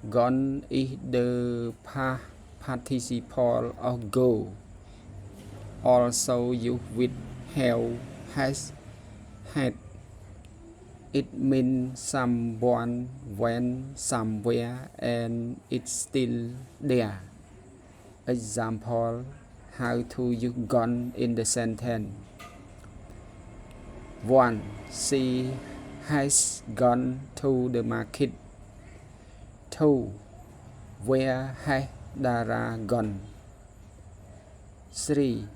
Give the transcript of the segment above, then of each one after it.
Gone is the participle of go. Also used with have, has, had. It means someone went somewhere and it's still there. Example, how to use gone in the sentence. 1. She has gone to the market. 2. Where has Dara gone? 3.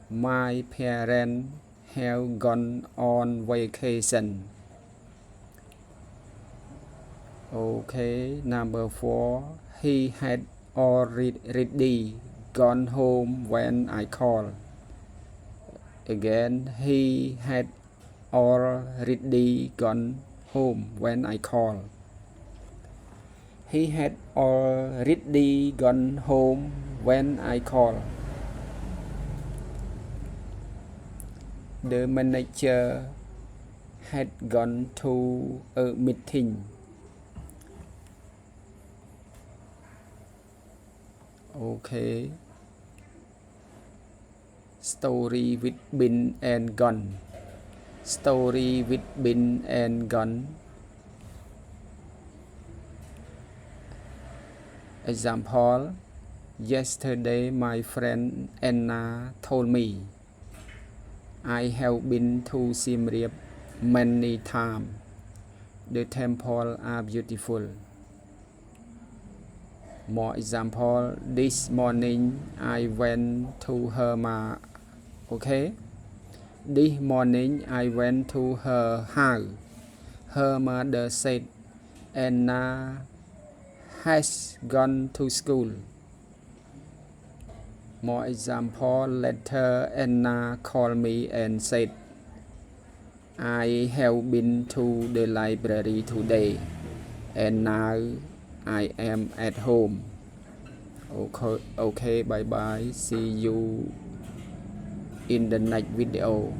My parents have gone on vacation. Okay, number 4. He had already gone home when I called. Again, he had already gone home when I called. He had already gone home when I called. The manager had gone to a meeting. Okay. Story with been and gone. Story with been and gone. Example, yesterday my friend Anna told me I have been to Siem Reap many times. The temples are beautiful. More example, this morning I went to her okay. This morning I went to her house. Her mother said Anna has gone to school. More example, later Anna called me and said I have been to the library today and now I am at home. Okay, bye bye. See you in the next video.